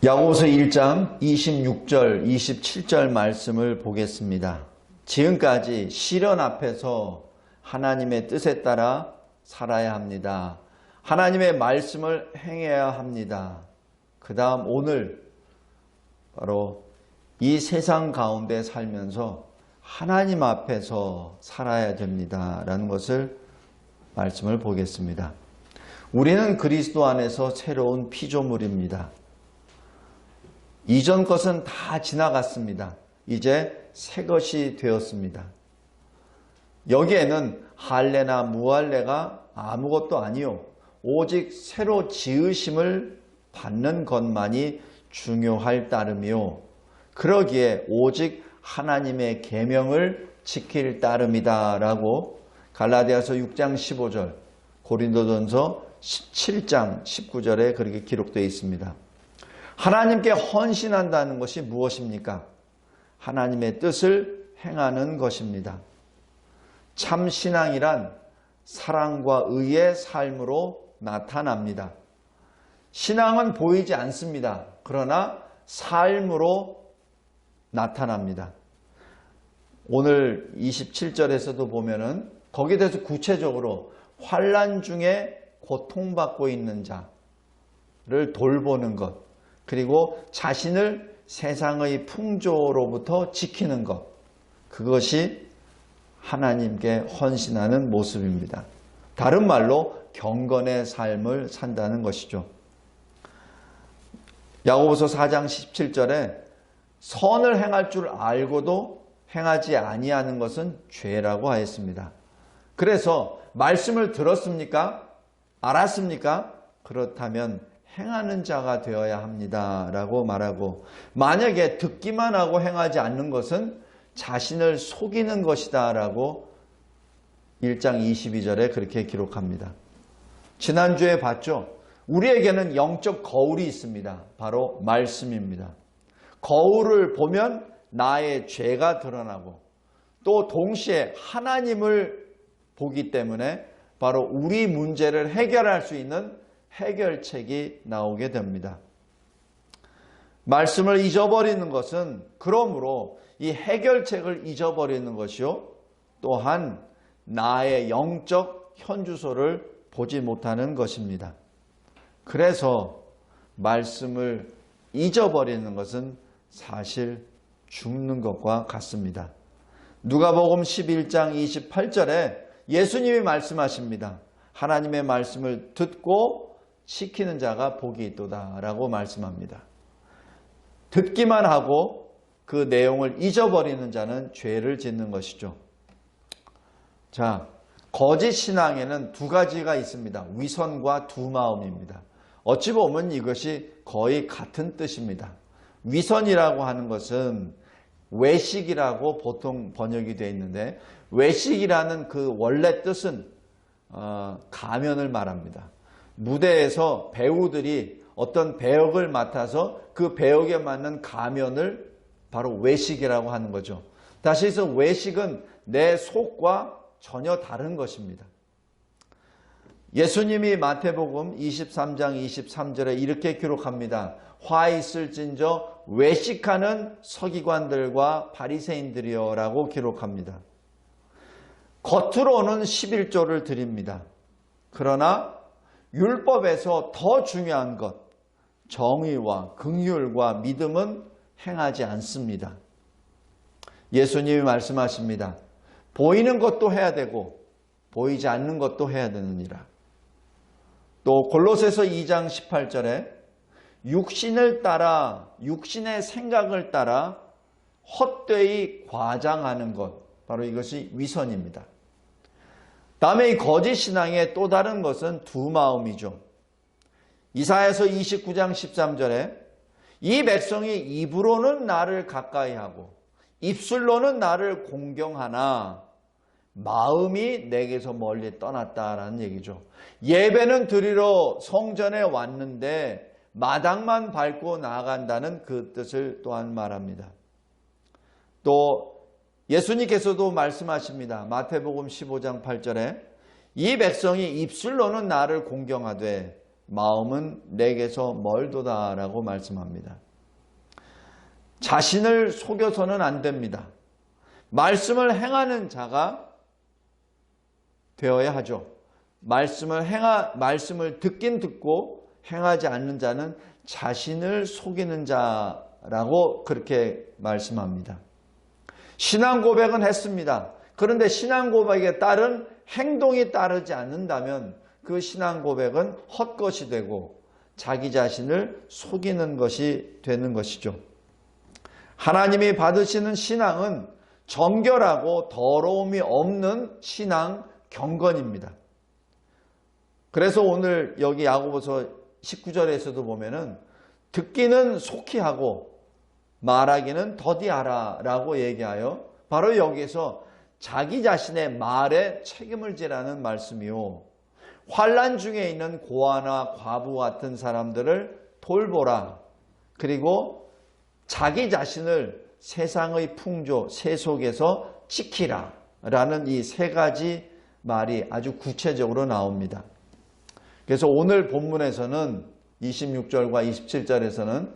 야고보서 1장 26절, 27절 말씀을 보겠습니다. 지금까지 시련 앞에서 하나님의 뜻에 따라 살아야 합니다. 하나님의 말씀을 행해야 합니다. 그 다음 오늘 바로 이 세상 가운데 살면서 하나님 앞에서 살아야 됩니다. 라는 것을 말씀을 보겠습니다. 우리는 그리스도 안에서 새로운 피조물입니다. 이전 것은 다 지나갔습니다. 이제 새 것이 되었습니다. 여기에는 할례나 무할례가 아무것도 아니요 오직 새로 지으심을 받는 것만이 중요할 따름이요 그러기에 오직 하나님의 계명을 지킬 따름이다 라고 갈라디아서 6장 15절, 고린도전서 17장 19절에 그렇게 기록되어 있습니다. 하나님께 헌신한다는 것이 무엇입니까? 하나님의 뜻을 행하는 것입니다. 참 신앙이란 사랑과 의의 삶으로 나타납니다. 신앙은 보이지 않습니다. 그러나 삶으로 나타납니다. 오늘 27절에서도 보면은 거기에 대해서 구체적으로 환난 중에 고통받고 있는 자를 돌보는 것, 그리고 자신을 세상의 풍조로부터 지키는 것, 그것이 하나님께 헌신하는 모습입니다. 다른 말로 경건의 삶을 산다는 것이죠. 야고보서 4장 17절에 선을 행할 줄 알고도 행하지 아니하는 것은 죄라고 하였습니다. 그래서 말씀을 들었습니까? 알았습니까? 그렇다면 행하는 자가 되어야 합니다. 라고 말하고, 만약에 듣기만 하고 행하지 않는 것은 자신을 속이는 것이다. 라고 1장 22절에 그렇게 기록합니다. 지난주에 봤죠? 우리에게는 영적 거울이 있습니다. 바로 말씀입니다. 거울을 보면 나의 죄가 드러나고 또 동시에 하나님을 보기 때문에 바로 우리 문제를 해결할 수 있는 해결책이 나오게 됩니다. 말씀을 잊어버리는 것은 그러므로 이 해결책을 잊어버리는 것이요 또한 나의 영적 현주소를 보지 못하는 것입니다. 그래서 말씀을 잊어버리는 것은 사실 죽는 것과 같습니다. 누가복음 11장 28절에 예수님이 말씀하십니다. 하나님의 말씀을 듣고 지키는 자가 복이 있도다 라고 말씀합니다. 듣기만 하고 그 내용을 잊어버리는 자는 죄를 짓는 것이죠. 자, 거짓 신앙에는 두 가지가 있습니다. 위선과 두 마음입니다. 어찌 보면 이것이 거의 같은 뜻입니다. 위선이라고 하는 것은 외식이라고 보통 번역이 되어 있는데, 외식이라는 그 원래 뜻은 가면을 말합니다. 무대에서 배우들이 어떤 배역을 맡아서 그 배역에 맞는 가면을 바로 외식이라고 하는 거죠. 다시 해서 외식은 내 속과 전혀 다른 것입니다. 예수님이 마태복음 23장 23절에 이렇게 기록합니다. 화 있을진저 외식하는 서기관들과 바리새인들이여 라고 기록합니다. 겉으로는 11조를 드립니다. 그러나 율법에서 더 중요한 것, 정의와 긍휼과 믿음은 행하지 않습니다. 예수님이 말씀하십니다. 보이는 것도 해야 되고 보이지 않는 것도 해야 되느니라. 또 골로새서 2장 18절에 육신을 따라, 육신의 생각을 따라 헛되이 과장하는 것, 바로 이것이 위선입니다. 다음에 이 거짓 신앙의 또 다른 것은 두 마음이죠. 이사야서 29장 13절에 이 백성이 입으로는 나를 가까이 하고 입술로는 나를 공경하나 마음이 내게서 멀리 떠났다라는 얘기죠. 예배는 드리러 성전에 왔는데 마당만 밟고 나아간다는 그 뜻을 또한 말합니다. 또 예수님께서도 말씀하십니다. 마태복음 15장 8절에 이 백성이 입술로는 나를 공경하되 마음은 내게서 멀도다 라고 말씀합니다. 자신을 속여서는 안 됩니다. 말씀을 행하는 자가 되어야 하죠. 말씀을 듣긴 듣고 행하지 않는 자는 자신을 속이는 자라고 그렇게 말씀합니다. 신앙 고백은 했습니다. 그런데 신앙 고백에 따른 행동이 따르지 않는다면 그 신앙 고백은 헛것이 되고 자기 자신을 속이는 것이 되는 것이죠. 하나님이 받으시는 신앙은 정결하고 더러움이 없는 신앙 경건입니다. 그래서 오늘 여기 야고보서 19절에서도 보면은 듣기는 속히 하고 말하기는 더디하라 라고 얘기하여 바로 여기서 자기 자신의 말에 책임을 지라는 말씀이요. 환난 중에 있는 고아나 과부 같은 사람들을 돌보라. 그리고 자기 자신을 세상의 풍조, 세속에서 지키라 라는 이 세 가지 말이 아주 구체적으로 나옵니다. 그래서 오늘 본문에서는 26절과 27절에서는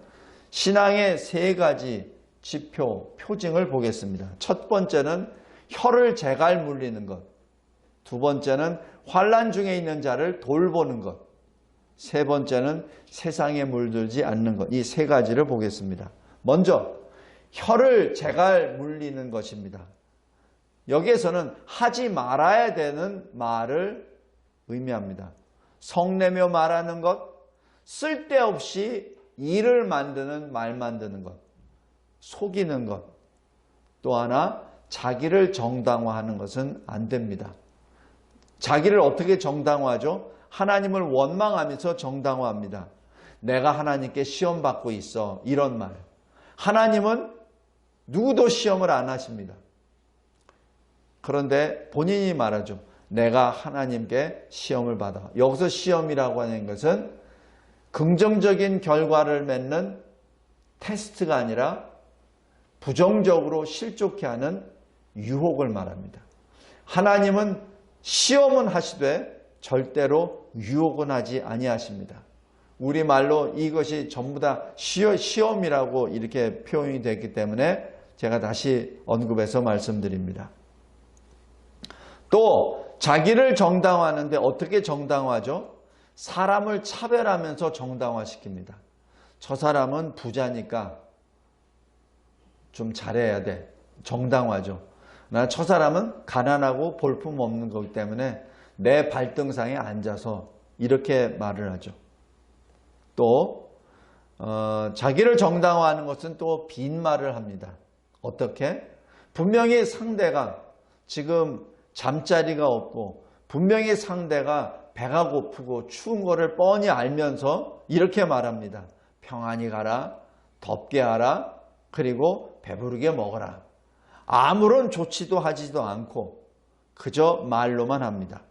신앙의 세 가지 지표, 표징을 보겠습니다. 첫 번째는 혀를 제갈 물리는 것. 두 번째는 환난 중에 있는 자를 돌보는 것. 세 번째는 세상에 물들지 않는 것. 이 세 가지를 보겠습니다. 먼저 혀를 제갈 물리는 것입니다. 여기에서는 하지 말아야 되는 말을 의미합니다. 성내며 말하는 것, 쓸데없이 일을 만드는 말 만드는 것, 속이는 것, 또 하나 자기를 정당화하는 것은 안 됩니다. 자기를 어떻게 정당화하죠? 하나님을 원망하면서 정당화합니다. 내가 하나님께 시험 받고 있어. 이런 말. 하나님은 누구도 시험을 안 하십니다. 그런데 본인이 말하죠. 내가 하나님께 시험을 받아. 여기서 시험이라고 하는 것은 긍정적인 결과를 맺는 테스트가 아니라 부정적으로 실족케 하는 유혹을 말합니다. 하나님은 시험은 하시되 절대로 유혹은 하지 아니하십니다. 우리말로 이것이 전부 다 시험이라고 이렇게 표현이 됐기 때문에 제가 다시 언급해서 말씀드립니다. 또 자기를 정당화하는데 어떻게 정당화하죠? 사람을 차별하면서 정당화시킵니다. 저 사람은 부자니까 좀 잘해야 돼. 정당화죠. 저 사람은 가난하고 볼품 없는 거기 때문에 내 발등상에 앉아서 이렇게 말을 하죠. 또 자기를 정당화하는 것은 또 빈말을 합니다. 어떻게? 분명히 상대가 지금 잠자리가 없고 분명히 상대가 배가 고프고 추운 거를 뻔히 알면서 이렇게 말합니다. 평안히 가라, 덥게 하라, 그리고 배부르게 먹어라. 아무런 조치도 하지도 않고 그저 말로만 합니다.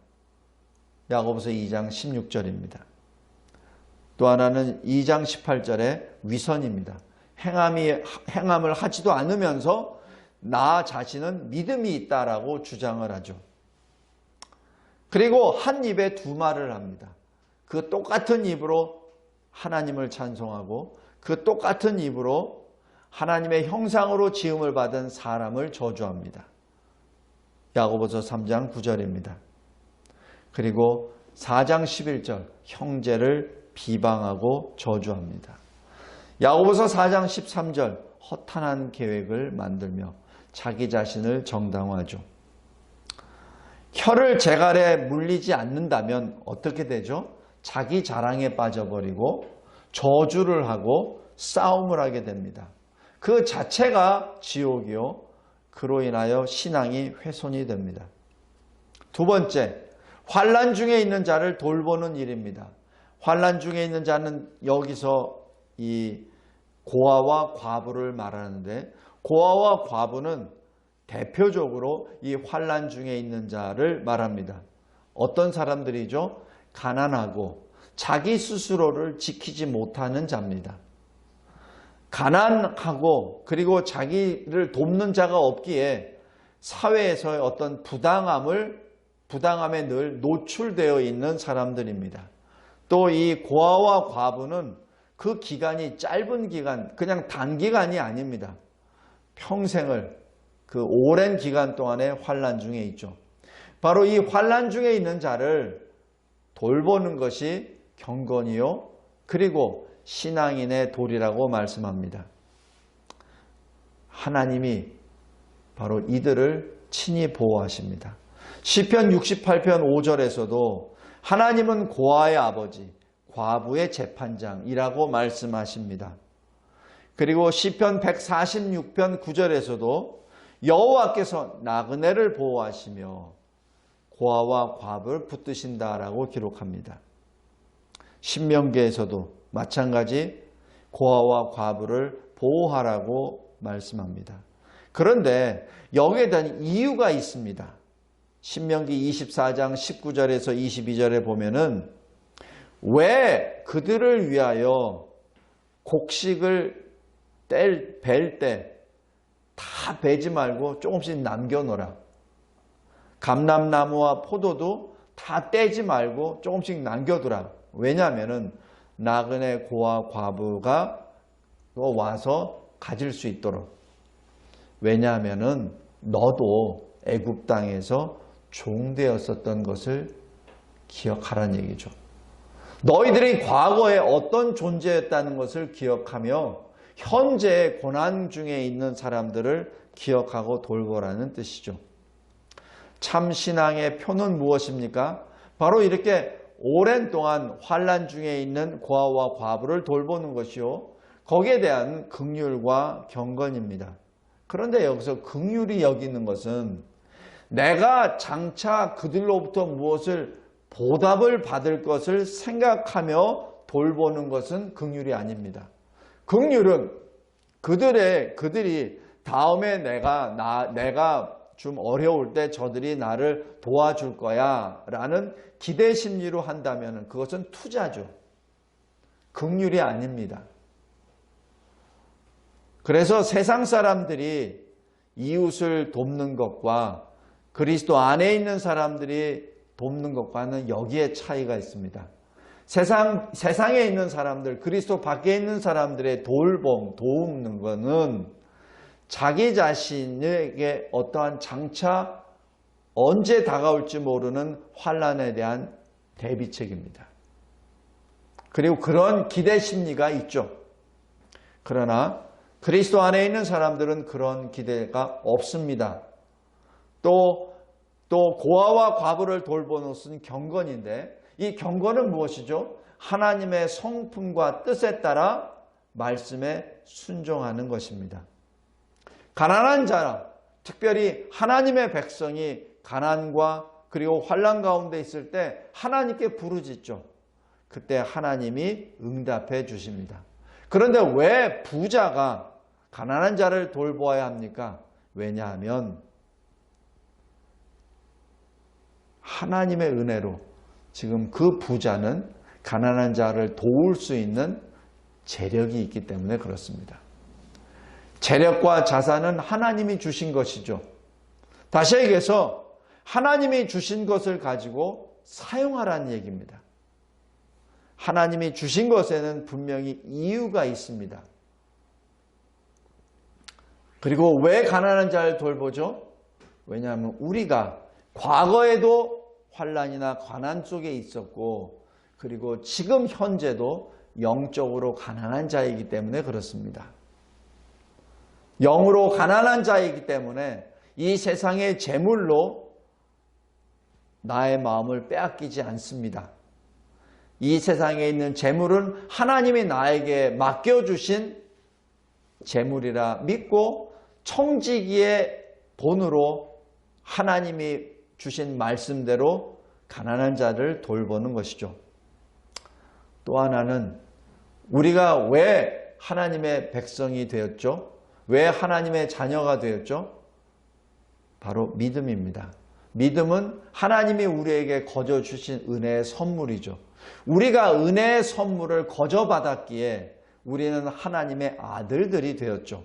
야고보서 2장 16절입니다. 또 하나는 2장 18절의 위선입니다. 행함을 하지도 않으면서 나 자신은 믿음이 있다라고 주장을 하죠. 그리고 한 입에 두 말을 합니다. 그 똑같은 입으로 하나님을 찬송하고 그 똑같은 입으로 하나님의 형상으로 지음을 받은 사람을 저주합니다. 야고보서 3장 9절입니다. 그리고 4장 11절 형제를 비방하고 저주합니다. 야고보서 4장 13절 허탄한 계획을 만들며 자기 자신을 정당화하죠. 혀를 제갈에 물리지 않는다면 어떻게 되죠? 자기 자랑에 빠져버리고 저주를 하고 싸움을 하게 됩니다. 그 자체가 지옥이요. 그로 인하여 신앙이 훼손이 됩니다. 두 번째, 환난 중에 있는 자를 돌보는 일입니다. 환난 중에 있는 자는 여기서 이 고아와 과부를 말하는데 고아와 과부는 대표적으로 이 환난 중에 있는 자를 말합니다. 어떤 사람들이죠? 가난하고 자기 스스로를 지키지 못하는 자입니다. 가난하고 그리고 자기를 돕는 자가 없기에 사회에서의 어떤 부당함에 늘 노출되어 있는 사람들입니다. 또 이 고아와 과부는 그 기간이 짧은 기간, 그냥 단기간이 아닙니다. 평생을 그 오랜 기간 동안에 환난 중에 있죠. 바로 이 환난 중에 있는 자를 돌보는 것이 경건이요, 그리고 신앙인의 도리라고 말씀합니다. 하나님이 바로 이들을 친히 보호하십니다. 시편 68편 5절에서도 하나님은 고아의 아버지, 과부의 재판장이라고 말씀하십니다. 그리고 시편 146편 9절에서도 여호와께서 나그네를 보호하시며 고아와 과부를 붙드신다라고 기록합니다. 신명기에서도 마찬가지 고아와 과부를 보호하라고 말씀합니다. 그런데 여기에 대한 이유가 있습니다. 신명기 24장 19절에서 22절에 보면은 왜 그들을 위하여 곡식을 벨 때 다 베지 말고 조금씩 남겨놓으라. 감람나무와 포도도 다 떼지 말고 조금씩 남겨두라. 왜냐하면은 나그네 고아 과부가 또 와서 가질 수 있도록. 왜냐하면은 너도 애굽 땅에서 종되었었던 것을 기억하라는 얘기죠. 너희들이 과거에 어떤 존재였다는 것을 기억하며 현재 고난 중에 있는 사람들을 기억하고 돌보라는 뜻이죠. 참 신앙의 표는 무엇입니까? 바로 이렇게 오랜 동안 환난 중에 있는 고아와 과부를 돌보는 것이요, 거기에 대한 긍휼과 경건입니다. 그런데 여기서 긍휼이 여기는 것은 내가 장차 그들로부터 무엇을 보답을 받을 것을 생각하며 돌보는 것은 긍휼이 아닙니다. 긍휼은 그들이 다음에 내가 좀 어려울 때 저들이 나를 도와줄 거야 라는 기대 심리로 한다면 그것은 투자죠. 긍휼이 아닙니다. 그래서 세상 사람들이 이웃을 돕는 것과 그리스도 안에 있는 사람들이 돕는 것과는 여기에 차이가 있습니다. 세상에 있는 사람들, 그리스도 밖에 있는 사람들의 도움는 것은 자기 자신에게 어떠한 장차 언제 다가올지 모르는 환난에 대한 대비책입니다. 그리고 그런 기대 심리가 있죠. 그러나 그리스도 안에 있는 사람들은 그런 기대가 없습니다. 또 고아와 과부를 돌보는 것은 경건인데, 이 경건은 무엇이죠? 하나님의 성품과 뜻에 따라 말씀에 순종하는 것입니다. 가난한 자라, 특별히 하나님의 백성이 가난과 그리고 환난 가운데 있을 때 하나님께 부르짖죠. 그때 하나님이 응답해 주십니다. 그런데 왜 부자가 가난한 자를 돌보아야 합니까? 왜냐하면 하나님의 은혜로 지금 그 부자는 가난한 자를 도울 수 있는 재력이 있기 때문에 그렇습니다. 재력과 자산은 하나님이 주신 것이죠. 다시 얘기해서 하나님이 주신 것을 가지고 사용하라는 얘기입니다. 하나님이 주신 것에는 분명히 이유가 있습니다. 그리고 왜 가난한 자를 돌보죠? 왜냐하면 우리가 과거에도 환난이나 가난 속에 있었고, 그리고 지금 현재도 영적으로 가난한 자이기 때문에 그렇습니다. 영으로 가난한 자이기 때문에 이 세상의 재물로 나의 마음을 빼앗기지 않습니다. 이 세상에 있는 재물은 하나님이 나에게 맡겨주신 재물이라 믿고 청지기의 돈으로 하나님이 주신 말씀대로 가난한 자를 돌보는 것이죠. 또 하나는 우리가 왜 하나님의 백성이 되었죠? 왜 하나님의 자녀가 되었죠? 바로 믿음입니다. 믿음은 하나님이 우리에게 거저 주신 은혜의 선물이죠. 우리가 은혜의 선물을 거저 받았기에 우리는 하나님의 아들들이 되었죠.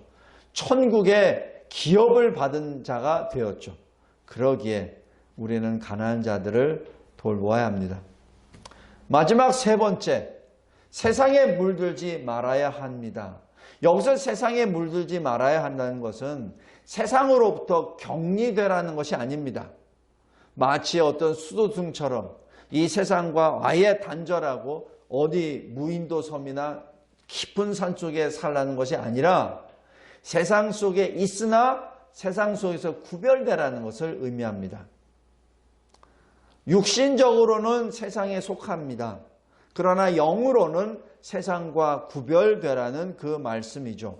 천국의 기업을 받은 자가 되었죠. 그러기에 우리는 가난한 자들을 돌보아야 합니다. 마지막 세 번째, 세상에 물들지 말아야 합니다. 여기서 세상에 물들지 말아야 한다는 것은 세상으로부터 격리되라는 것이 아닙니다. 마치 어떤 수도승처럼 이 세상과 아예 단절하고 어디 무인도 섬이나 깊은 산 속에 살라는 것이 아니라 세상 속에 있으나 세상 속에서 구별되라는 것을 의미합니다. 육신적으로는 세상에 속합니다. 그러나 영으로는 세상과 구별되라는 그 말씀이죠.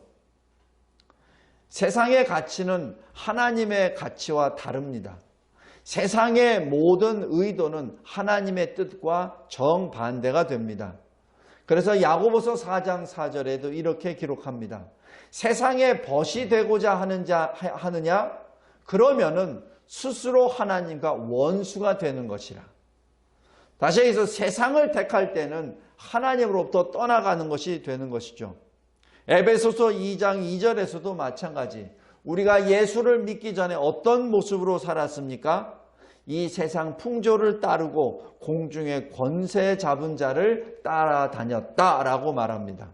세상의 가치는 하나님의 가치와 다릅니다. 세상의 모든 의도는 하나님의 뜻과 정반대가 됩니다. 그래서 야고보서 4장 4절에도 이렇게 기록합니다. 세상에 벗이 되고자 하느냐? 그러면은 스스로 하나님과 원수가 되는 것이라. 다시 여기서 세상을 택할 때는 하나님으로부터 떠나가는 것이 되는 것이죠. 에베소서 2장 2절에서도 마찬가지. 우리가 예수를 믿기 전에 어떤 모습으로 살았습니까? 이 세상 풍조를 따르고 공중의 권세 잡은 자를 따라다녔다라고 말합니다.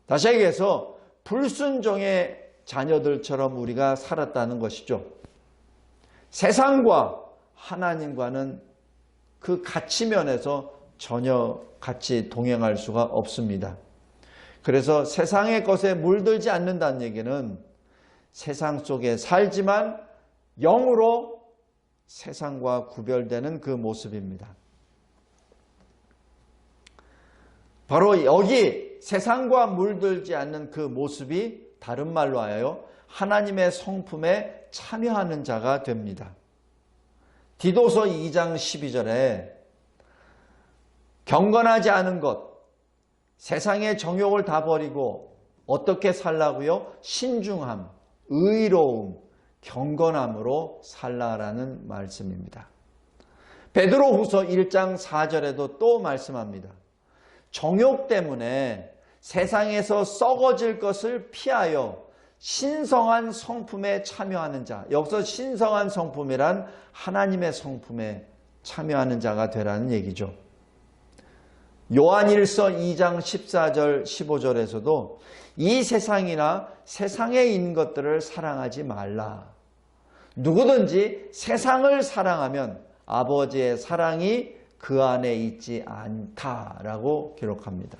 다시 얘기해서 불순종의 자녀들처럼 우리가 살았다는 것이죠. 세상과 하나님과는 그 가치면에서 전혀 같이 동행할 수가 없습니다. 그래서 세상의 것에 물들지 않는다는 얘기는 세상 속에 살지만 영으로 세상과 구별되는 그 모습입니다. 바로 여기 세상과 물들지 않는 그 모습이 다른 말로 하여 하나님의 성품에 참여하는 자가 됩니다. 디도서 2장 12절에 경건하지 않은 것, 세상의 정욕을 다 버리고 어떻게 살라고요? 신중함, 의로움, 경건함으로 살라라는 말씀입니다. 베드로후서 1장 4절에도 또 말씀합니다. 정욕 때문에 세상에서 썩어질 것을 피하여 신성한 성품에 참여하는 자. 여기서 신성한 성품이란 하나님의 성품에 참여하는 자가 되라는 얘기죠. 요한일서 2장 14절 15절에서도 이 세상이나 세상에 있는 것들을 사랑하지 말라. 누구든지 세상을 사랑하면 아버지의 사랑이 그 안에 있지 않다라고 기록합니다.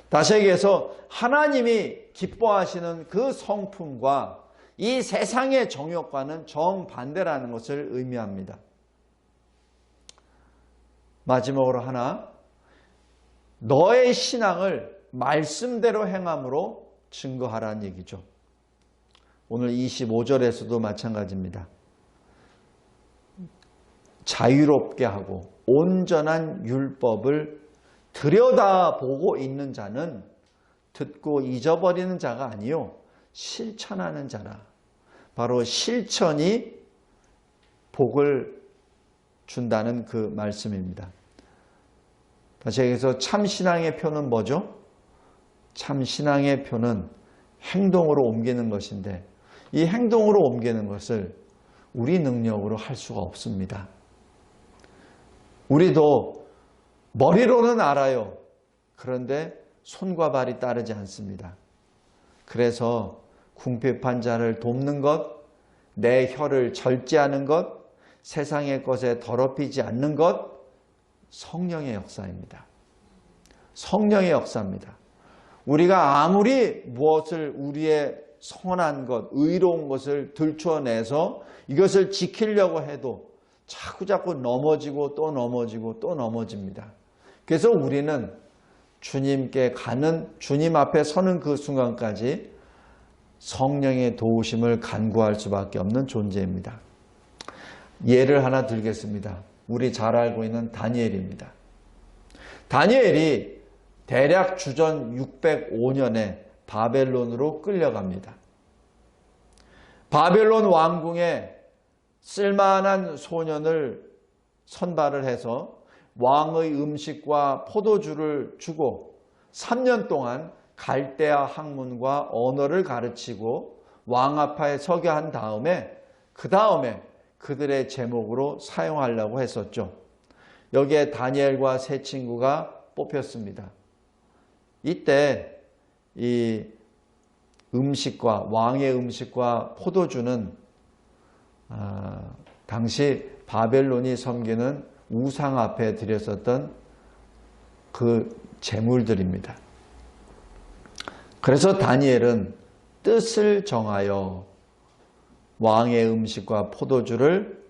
다시 얘기해서 하나님이 기뻐하시는 그 성품과 이 세상의 정욕과는 정반대라는 것을 의미합니다. 마지막으로 하나, 너의 신앙을 말씀대로 행함으로 증거하라는 얘기죠. 오늘 25절에서도 마찬가지입니다. 자유롭게 하고 온전한 율법을 들여다보고 있는 자는 듣고 잊어버리는 자가 아니요 실천하는 자라. 바로 실천이 복을 준다는 그 말씀입니다. 다시 여기서 참신앙의 표는 뭐죠? 참신앙의 표는 행동으로 옮기는 것인데 이 행동으로 옮기는 것을 우리 능력으로 할 수가 없습니다. 우리도 머리로는 알아요. 그런데 손과 발이 따르지 않습니다. 그래서 궁핍한 자를 돕는 것, 내 혀를 절제하는 것, 세상의 것에 더럽히지 않는 것, 성령의 역사입니다. 성령의 역사입니다. 우리가 아무리 무엇을 우리의 선한 것, 의로운 것을 들춰내서 이것을 지키려고 해도 자꾸자꾸 넘어지고 또 넘어지고 또 넘어집니다. 그래서 우리는 주님께 가는, 주님 앞에 서는 그 순간까지 성령의 도우심을 간구할 수밖에 없는 존재입니다. 예를 하나 들겠습니다. 우리 잘 알고 있는 다니엘입니다. 다니엘이 대략 주전 605년에 바벨론으로 끌려갑니다. 바벨론 왕궁에 쓸만한 소년을 선발을 해서 왕의 음식과 포도주를 주고 3년 동안 갈대아 학문과 언어를 가르치고 왕 앞에 서게 한 다음에 그 다음에 그들의 제목으로 사용하려고 했었죠. 여기에 다니엘과 세 친구가 뽑혔습니다. 이때 이 음식과 왕의 음식과 포도주는 당시 바벨론이 섬기는 우상 앞에 드렸었던 그 제물들입니다. 그래서 다니엘은 뜻을 정하여 왕의 음식과 포도주를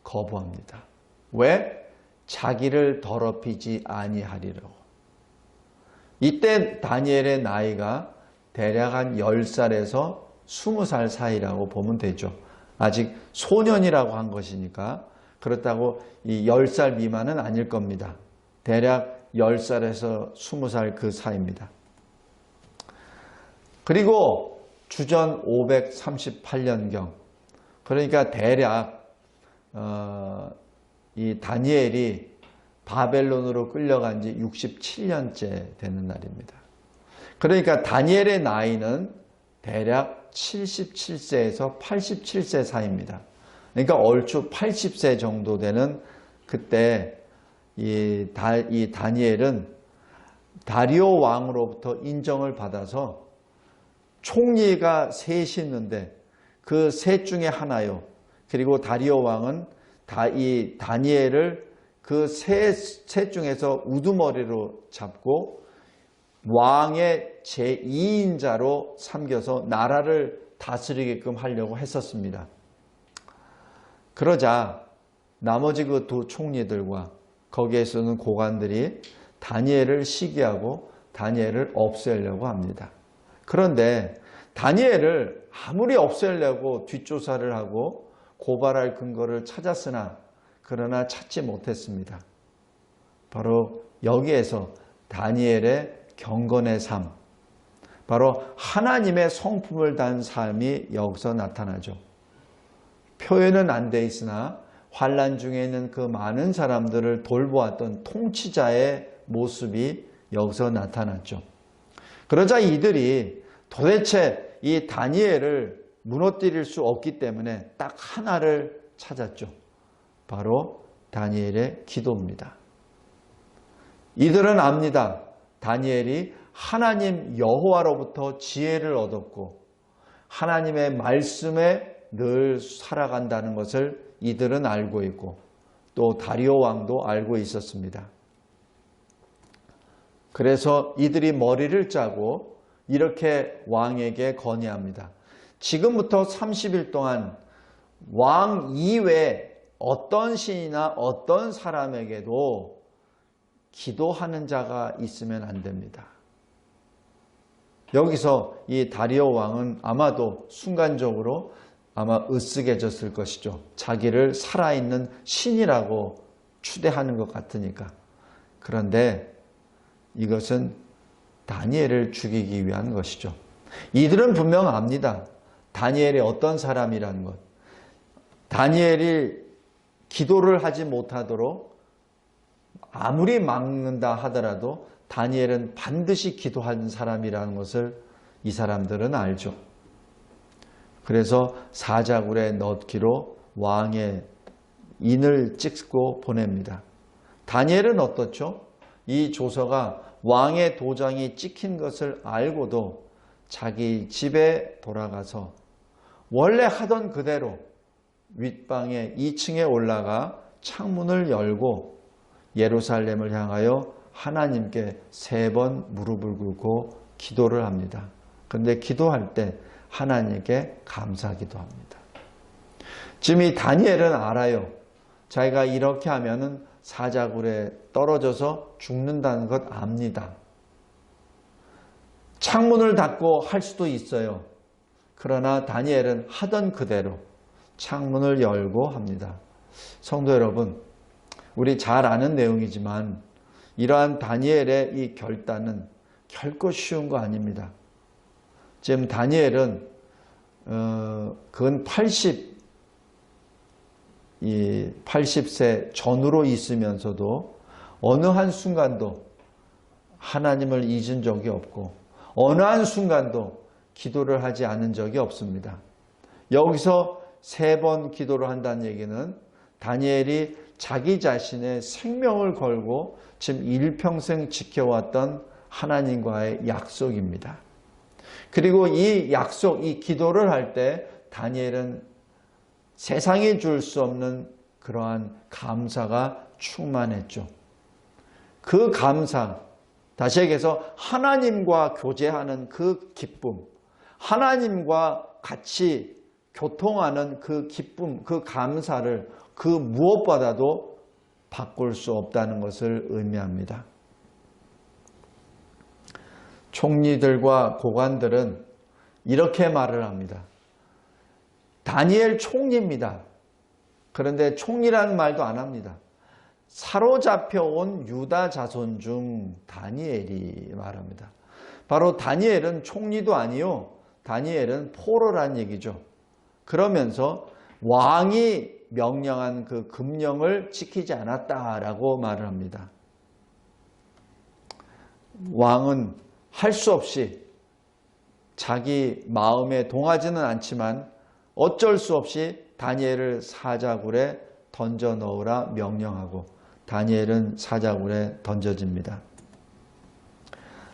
거부합니다. 왜? 자기를 더럽히지 아니하리라고. 이때 다니엘의 나이가 대략 한 10살에서 20살 사이라고 보면 되죠. 아직 소년이라고 한 것이니까 그렇다고 이 10살 미만은 아닐 겁니다. 대략 10살에서 20살 그 사이입니다. 그리고 주전 538년경, 그러니까 대략 이 다니엘이 바벨론으로 끌려간 지 67년째 되는 날입니다. 그러니까 다니엘의 나이는 대략 77세에서 87세 사이입니다. 그러니까 얼추 80세 정도 되는 그때 이 다니엘은 다리오 왕으로부터 인정을 받아서 총리가 셋이 있는데 그 셋 중에 하나요. 그리고 다리오 왕은 이 다니엘을 그 셋 중에서 우두머리로 잡고 왕의 제2인자로 삼겨서 나라를 다스리게끔 하려고 했었습니다. 그러자 나머지 그 두 총리들과 거기에 있는 고관들이 다니엘을 시기하고 다니엘을 없애려고 합니다. 그런데 다니엘을 아무리 없애려고 뒷조사를 하고 고발할 근거를 찾았으나 그러나 찾지 못했습니다. 바로 여기에서 다니엘의 경건의 삶, 바로 하나님의 성품을 단 삶이 여기서 나타나죠. 표현은 안 돼 있으나 환난 중에 있는 그 많은 사람들을 돌보았던 통치자의 모습이 여기서 나타났죠. 그러자 이들이 도대체 이 다니엘을 무너뜨릴 수 없기 때문에 딱 하나를 찾았죠. 바로 다니엘의 기도입니다. 이들은 압니다. 다니엘이 하나님 여호와로부터 지혜를 얻었고 하나님의 말씀에 늘 살아간다는 것을 이들은 알고 있고 또 다리오 왕도 알고 있었습니다. 그래서 이들이 머리를 짜고 이렇게 왕에게 건의합니다. 지금부터 30일 동안 왕 이외에 어떤 신이나 어떤 사람에게도 기도하는 자가 있으면 안 됩니다. 여기서 이 다리오 왕은 아마도 순간적으로 아마 으쓱해졌을 것이죠. 자기를 살아있는 신이라고 추대하는 것 같으니까. 그런데 이것은 다니엘을 죽이기 위한 것이죠. 이들은 분명 압니다. 다니엘이 어떤 사람이라는 것. 다니엘이 기도를 하지 못하도록 아무리 막는다 하더라도 다니엘은 반드시 기도하는 사람이라는 것을 이 사람들은 알죠. 그래서 사자굴에 넣기로 왕의 인을 찍고 보냅니다. 다니엘은 어떻죠? 이 조서가 왕의 도장이 찍힌 것을 알고도 자기 집에 돌아가서 원래 하던 그대로 윗방에 2층에 올라가 창문을 열고 예루살렘을 향하여 하나님께 3번 무릎을 꿇고 기도를 합니다. 그런데 기도할 때 하나님께 감사기도 합니다. 지금 이 다니엘은 알아요. 자기가 이렇게 하면은 사자굴에 떨어져서 죽는다는 것 압니다. 창문을 닫고 할 수도 있어요. 그러나 다니엘은 하던 그대로 창문을 열고 합니다. 성도 여러분, 우리 잘 아는 내용이지만 이러한 다니엘의 이 결단은 결코 쉬운 거 아닙니다. 지금 다니엘은 근 80세 전후로 있으면서도 어느 한순간도 하나님을 잊은 적이 없고 어느 한순간도 기도를 하지 않은 적이 없습니다. 여기서 3번 기도를 한다는 얘기는 다니엘이 자기 자신의 생명을 걸고 지금 일평생 지켜왔던 하나님과의 약속입니다. 그리고 이 약속, 이 기도를 할 때 다니엘은 세상이 줄 수 없는 그러한 감사가 충만했죠. 그 감사, 다시 얘기해서 하나님과 교제하는 그 기쁨, 하나님과 같이 교통하는 그 기쁨, 그 감사를 그 무엇보다도 바꿀 수 없다는 것을 의미합니다. 총리들과 고관들은 이렇게 말을 합니다. 다니엘 총리입니다. 그런데 총리라는 말도 안 합니다. 사로잡혀온 유다 자손 중 다니엘이 말합니다. 바로 다니엘은 총리도 아니요, 다니엘은 포로란 얘기죠. 그러면서 왕이 명령한 그 금령을 지키지 않았다라고 말을 합니다. 왕은 할 수 없이 자기 마음에 동하지는 않지만 어쩔 수 없이 다니엘을 사자굴에 던져 넣으라 명령하고 다니엘은 사자굴에 던져집니다.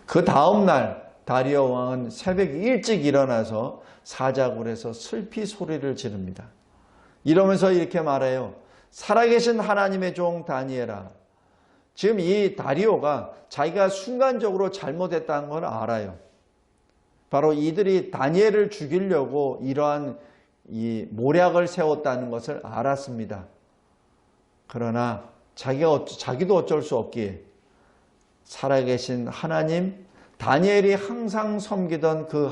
그 다음날 다리오 왕은 새벽 일찍 일어나서 사자굴에서 슬피 소리를 지릅니다. 이러면서 이렇게 말해요. 살아계신 하나님의 종 다니엘아. 지금 이 다리오가 자기가 순간적으로 잘못했다는 걸 알아요. 바로 이들이 다니엘을 죽이려고 이러한 이 모략을 세웠다는 것을 알았습니다. 그러나 자기도 어쩔 수 없기에 살아계신 하나님, 다니엘이 항상 섬기던 그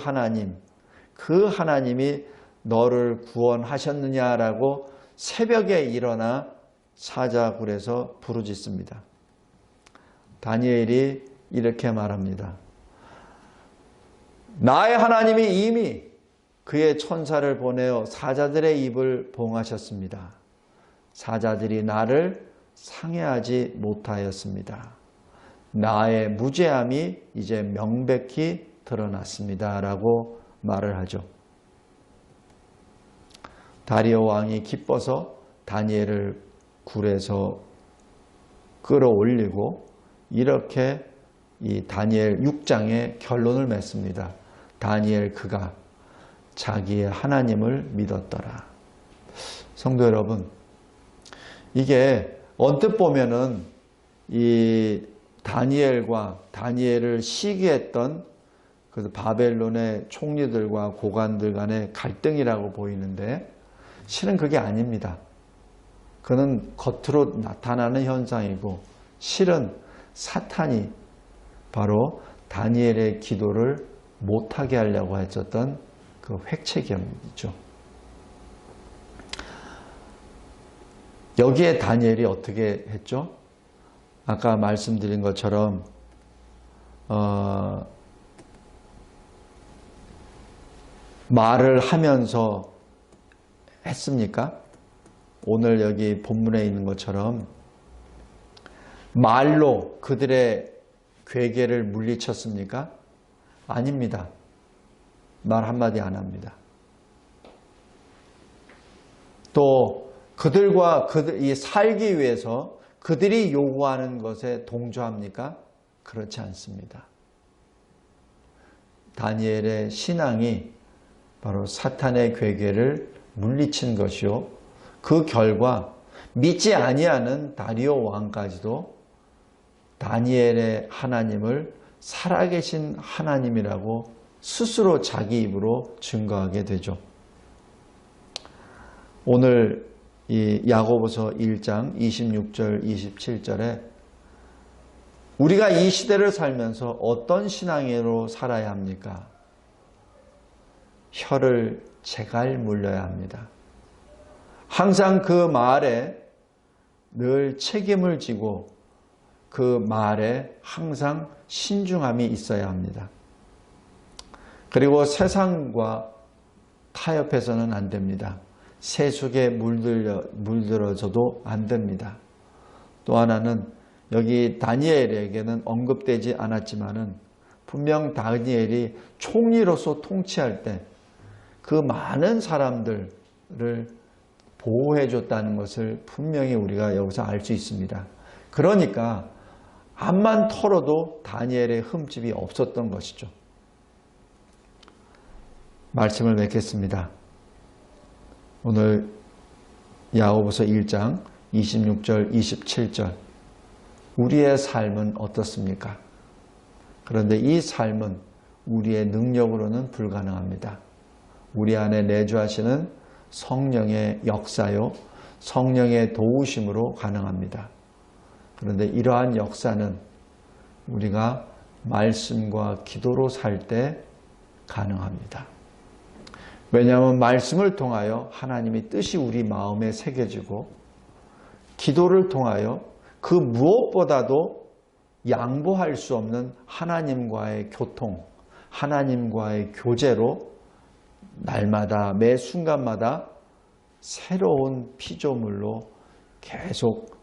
하나님이 너를 구원하셨느냐라고 새벽에 일어나 사자굴에서 부르짖습니다. 다니엘이 이렇게 말합니다. 나의 하나님이 이미 그의 천사를 보내어 사자들의 입을 봉하셨습니다. 사자들이 나를 상해하지 못하였습니다. 나의 무죄함이 이제 명백히 드러났습니다. 라고 말을 하죠. 다리오 왕이 기뻐서 다니엘을 굴에서 끌어올리고 이렇게 이 다니엘 6장의 결론을 맺습니다. 다니엘 그가 자기의 하나님을 믿었더라. 성도 여러분, 이게 언뜻 보면은 이 다니엘을 시기했던 그 바벨론의 총리들과 고관들 간의 갈등이라고 보이는데 실은 그게 아닙니다. 그는 겉으로 나타나는 현상이고 실은 사탄이 바로 다니엘의 기도를 못하게 하려고 했었던 그 획책이었죠. 여기에 다니엘이 어떻게 했죠? 아까 말씀드린 것처럼 말을 하면서 했습니까? 오늘 여기 본문에 있는 것처럼 말로 그들의 괴계를 물리쳤습니까? 아닙니다. 말 한마디 안 합니다. 또 그들과 그들이 살기 위해서 그들이 요구하는 것에 동조합니까? 그렇지 않습니다. 다니엘의 신앙이 바로 사탄의 괴계를 물리친 것이요. 그 결과 믿지 아니하는 다리오 왕까지도 다니엘의 하나님을 살아계신 하나님이라고 스스로 자기 입으로 증거하게 되죠. 오늘 이 야고보서 1장 26절 27절에 우리가 이 시대를 살면서 어떤 신앙으로 살아야 합니까? 혀를 제갈 물려야 합니다. 항상 그 말에 늘 책임을 지고 그 말에 항상 신중함이 있어야 합니다. 그리고 세상과 타협해서는 안 됩니다. 세속에 물들어져도 안 됩니다. 또 하나는 여기 다니엘에게는 언급되지 않았지만은 분명 다니엘이 총리로서 통치할 때 그 많은 사람들을 보호해 줬다는 것을 분명히 우리가 여기서 알 수 있습니다. 그러니까 암만 털어도 다니엘의 흠집이 없었던 것이죠. 말씀을 맺겠습니다. 오늘 야고보서 1장 26절 27절 우리의 삶은 어떻습니까? 그런데 이 삶은 우리의 능력으로는 불가능합니다. 우리 안에 내주하시는 성령의 역사요, 성령의 도우심으로 가능합니다. 그런데 이러한 역사는 우리가 말씀과 기도로 살 때 가능합니다. 왜냐하면 말씀을 통하여 하나님의 뜻이 우리 마음에 새겨지고 기도를 통하여 그 무엇보다도 양보할 수 없는 하나님과의 교통, 하나님과의 교제로 날마다 매 순간마다 새로운 피조물로 계속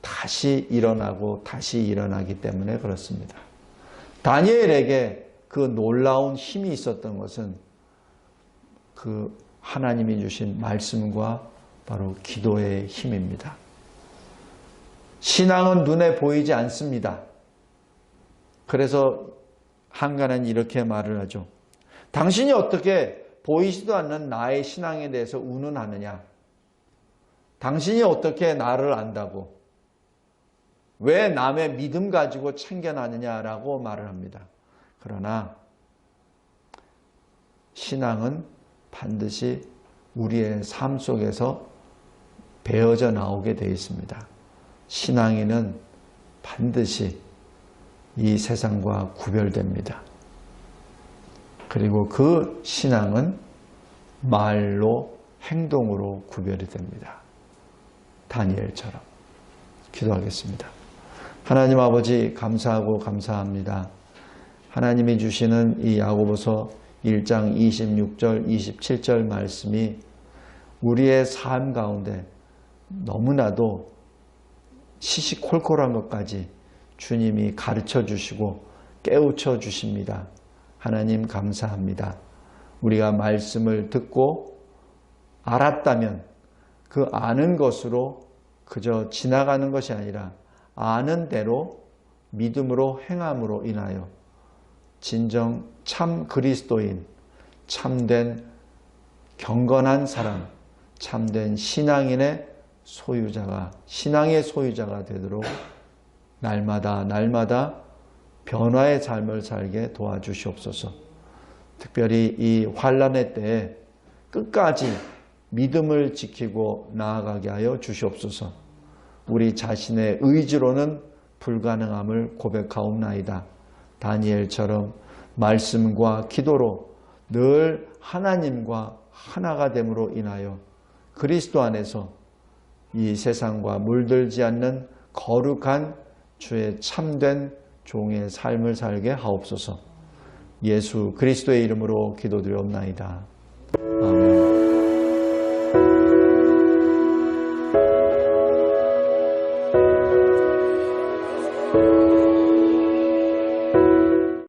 다시 일어나고 다시 일어나기 때문에 그렇습니다. 다니엘에게 그 놀라운 힘이 있었던 것은 그 하나님이 주신 말씀과 바로 기도의 힘입니다. 신앙은 눈에 보이지 않습니다. 그래서 한가는 이렇게 말을 하죠. 당신이 어떻게 보이지도 않는 나의 신앙에 대해서 운운하느냐? 당신이 어떻게 나를 안다고? 왜 남의 믿음 가지고 챙겨나느냐라고 말을 합니다. 그러나 신앙은 반드시 우리의 삶 속에서 배어져 나오게 되어 있습니다. 신앙인은 반드시 이 세상과 구별됩니다. 그리고 그 신앙은 말로 행동으로 구별이 됩니다. 다니엘처럼. 기도하겠습니다. 하나님 아버지 감사하고 감사합니다. 하나님이 주시는 이 야고보서 1장 26절 27절 말씀이 우리의 삶 가운데 너무나도 시시콜콜한 것까지 주님이 가르쳐 주시고 깨우쳐 주십니다. 하나님 감사합니다. 우리가 말씀을 듣고 알았다면 그 아는 것으로 그저 지나가는 것이 아니라 아는 대로 믿음으로 행함으로 인하여 진정 참 그리스도인, 참된 경건한 사람, 참된 신앙인의 소유자가, 신앙의 소유자가 되도록 날마다 변화의 삶을 살게 도와주시옵소서. 특별히 이 환난의 때에 끝까지 믿음을 지키고 나아가게 하여 주시옵소서. 우리 자신의 의지로는 불가능함을 고백하옵나이다. 다니엘처럼 말씀과 기도로 늘 하나님과 하나가 됨으로 인하여 그리스도 안에서 이 세상과 물들지 않는 거룩한 주의 참된 종의 삶을 살게 하옵소서. 예수 그리스도의 이름으로 기도드리옵나이다. 아멘.